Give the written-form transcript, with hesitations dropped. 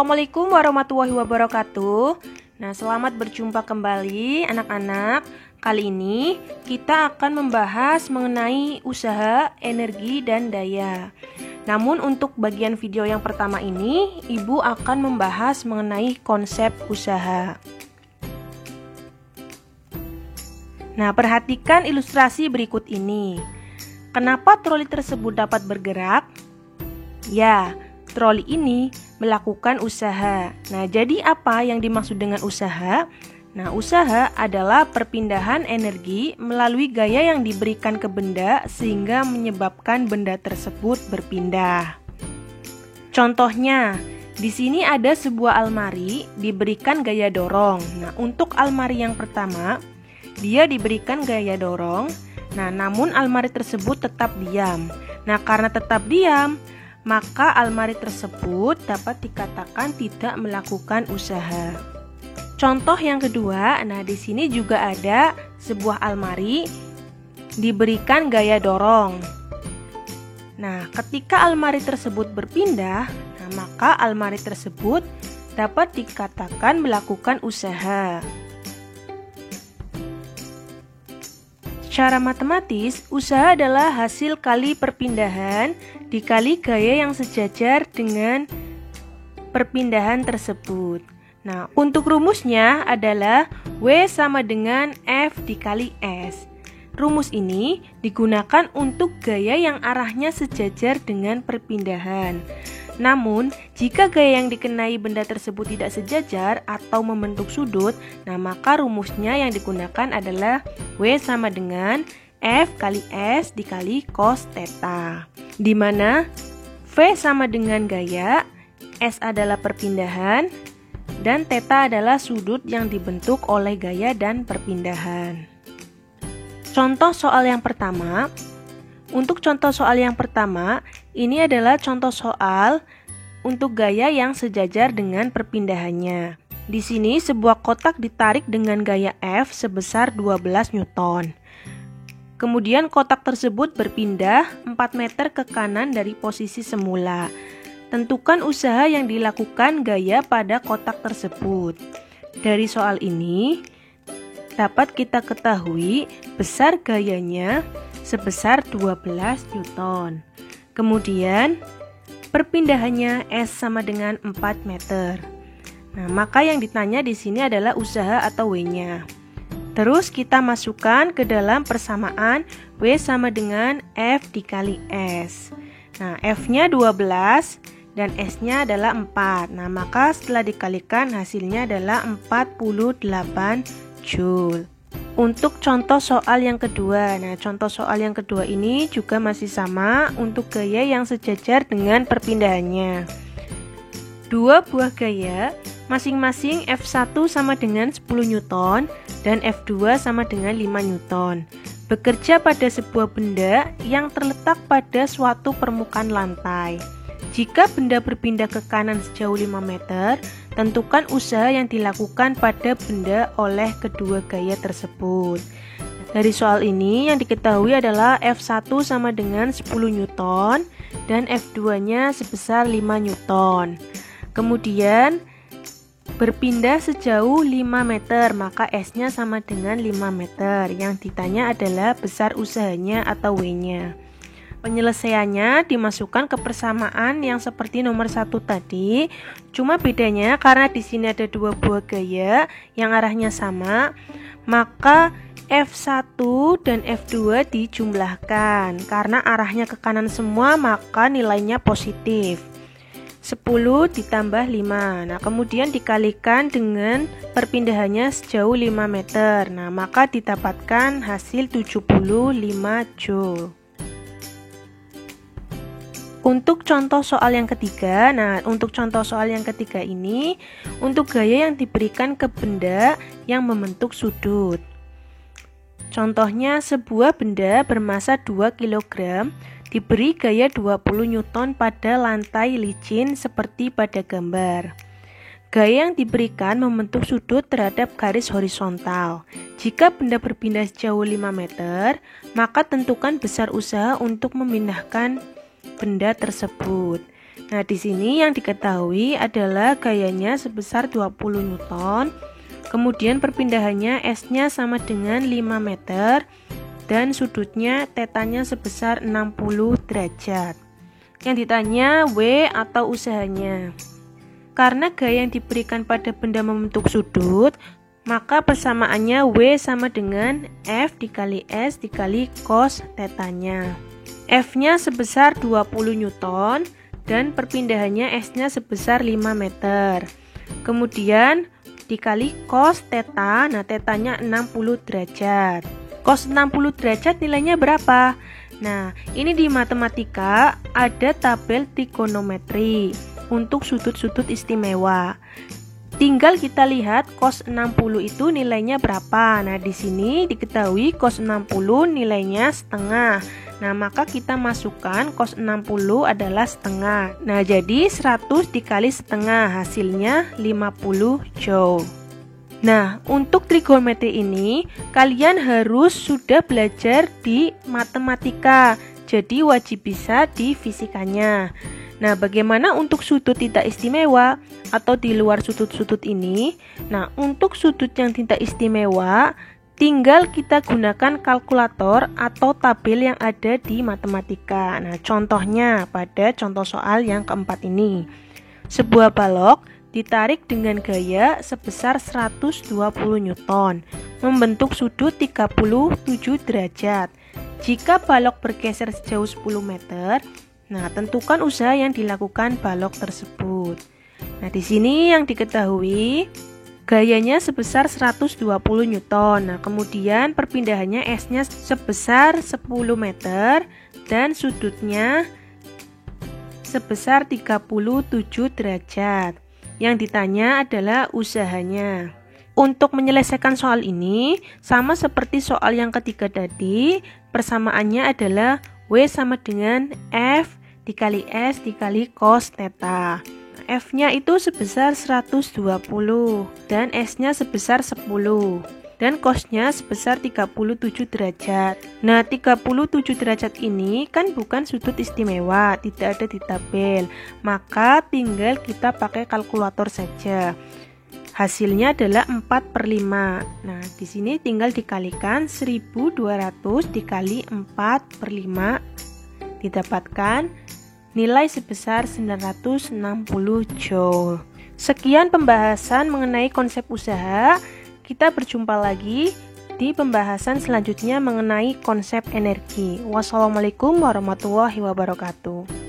Assalamualaikum warahmatullahi wabarakatuh. Nah, selamat berjumpa kembali anak-anak. Kali ini kita akan membahas mengenai usaha, energi, dan daya. Namun untuk bagian video yang pertama ini, Ibu akan membahas mengenai konsep usaha. Nah, perhatikan ilustrasi berikut ini. Kenapa troli tersebut dapat bergerak? Ya, troli ini melakukan usaha. Nah, jadi apa yang dimaksud dengan usaha? Nah, usaha adalah perpindahan energi melalui gaya yang diberikan ke benda sehingga menyebabkan benda tersebut berpindah. Contohnya, di sini ada sebuah almari diberikan gaya dorong. Nah, untuk almari yang pertama, dia diberikan gaya dorong. Nah, namun almari tersebut tetap diam. Nah, karena tetap diam, maka almari tersebut dapat dikatakan tidak melakukan usaha. Contoh yang kedua, nah di sini juga ada sebuah almari diberikan gaya dorong. Nah, ketika almari tersebut berpindah, nah, maka almari tersebut dapat dikatakan melakukan usaha. Secara matematis, usaha adalah hasil kali perpindahan dikali gaya yang sejajar dengan perpindahan tersebut. Nah, untuk rumusnya adalah W sama dengan F dikali S. Rumus ini digunakan untuk gaya yang arahnya sejajar dengan perpindahan. Namun, jika gaya yang dikenai benda tersebut tidak sejajar atau membentuk sudut, nah maka rumusnya yang digunakan adalah W sama dengan F kali S dikali cos theta, di mana V sama dengan gaya, S adalah perpindahan, dan theta adalah sudut yang dibentuk oleh gaya dan perpindahan. Contoh soal yang pertama. Untuk contoh soal yang pertama, ini adalah contoh soal untuk gaya yang sejajar dengan perpindahannya. Di sini sebuah kotak ditarik dengan gaya F sebesar 12 Newton. Kemudian kotak tersebut berpindah 4 meter ke kanan dari posisi semula. Tentukan usaha yang dilakukan gaya pada kotak tersebut. Dari soal ini dapat kita ketahui besar gayanya sebesar 12 Newton. Kemudian perpindahannya S sama dengan 4 meter. Nah, maka yang ditanya di sini adalah usaha atau W-nya. Terus kita masukkan ke dalam persamaan W sama dengan F dikali S. Nah, F-nya 12 dan S-nya adalah 4. Nah, maka setelah dikalikan hasilnya adalah 48 Joule. Untuk contoh soal yang kedua, nah contoh soal yang kedua ini juga masih sama untuk gaya yang sejajar dengan perpindahannya. Dua buah gaya, masing-masing F1 sama dengan 10 Newton dan F2 sama dengan 5 Newton. Bekerja pada sebuah benda yang terletak pada suatu permukaan lantai. Jika benda berpindah ke kanan sejauh 5 meter, tentukan usaha yang dilakukan pada benda oleh kedua gaya tersebut. Dari soal ini yang diketahui adalah F1 sama dengan 10 Newton dan F2-nya sebesar 5 Newton. Kemudian berpindah sejauh 5 meter, maka S-nya sama dengan 5 meter. Yang ditanya adalah besar usahanya atau W-nya. Penyelesaiannya dimasukkan ke persamaan yang seperti nomor 1 tadi. Cuma bedanya karena di sini ada dua buah gaya yang arahnya sama, maka F1 dan F2 dijumlahkan. Karena arahnya ke kanan semua, maka nilainya positif. 10 ditambah 5. Nah, kemudian dikalikan dengan perpindahannya sejauh 5 meter. Nah, maka didapatkan hasil 75 Joule. Untuk contoh soal yang ketiga, nah untuk contoh soal yang ketiga ini untuk gaya yang diberikan ke benda yang membentuk sudut. Contohnya sebuah benda bermasa 2 kg diberi gaya 20 Newton pada lantai licin seperti pada gambar. Gaya yang diberikan membentuk sudut terhadap garis horizontal. Jika benda berpindah sejauh 5 meter, maka tentukan besar usaha untuk memindahkan benda tersebut. Nah, di sini yang diketahui adalah gayanya sebesar 20 Newton. Kemudian perpindahannya S-nya sama dengan 5 meter dan sudutnya tetanya sebesar 60 derajat. Yang ditanya W atau usahanya. Karena gaya yang diberikan pada benda membentuk sudut, maka persamaannya W sama dengan F dikali S dikali cos tetanya. F-nya sebesar 20 Newton dan perpindahannya S-nya sebesar 5 meter. Kemudian dikali cos theta, nah tetanya 60 derajat. Cos 60 derajat nilainya berapa? Nah, ini di matematika ada tabel trigonometri untuk sudut-sudut istimewa. Tinggal kita lihat cos 60 itu nilainya berapa. Nah, di sini diketahui cos 60 nilainya setengah. Nah, maka kita masukkan cos 60 adalah setengah. Nah, jadi 100 dikali setengah, hasilnya 50 joule. Nah, untuk trigonometri ini, kalian harus sudah belajar di matematika. Jadi, wajib bisa di fisikanya. Nah, bagaimana untuk sudut tidak istimewa atau di luar sudut-sudut ini? Nah, untuk sudut yang tidak istimewa, tinggal kita gunakan kalkulator atau tabel yang ada di matematika. Nah, contohnya pada contoh soal yang keempat ini. Sebuah balok ditarik dengan gaya sebesar 120 Newton, membentuk sudut 37 derajat. Jika balok bergeser sejauh 10 meter, nah, tentukan usaha yang dilakukan balok tersebut. Nah, di sini yang diketahui gayanya sebesar 120 Newton. Nah, kemudian perpindahannya S-nya sebesar 10 meter dan sudutnya sebesar 37 derajat. Yang ditanya adalah usahanya. Untuk menyelesaikan soal ini, sama seperti soal yang ketiga tadi, persamaannya adalah W sama dengan F dikali S dikali cos theta. F-nya itu sebesar 120 dan S-nya sebesar 10 dan cos-nya sebesar 37 derajat. Nah, 37 derajat ini kan bukan sudut istimewa, tidak ada di tabel. Maka tinggal kita pakai kalkulator saja. Hasilnya adalah 4/5. Nah, di sini tinggal dikalikan 1200 dikali 4/5 didapatkan nilai sebesar 960 joule. Sekian pembahasan mengenai konsep usaha. Kita berjumpa lagi di pembahasan selanjutnya mengenai konsep energi. Wassalamualaikum warahmatullahi wabarakatuh.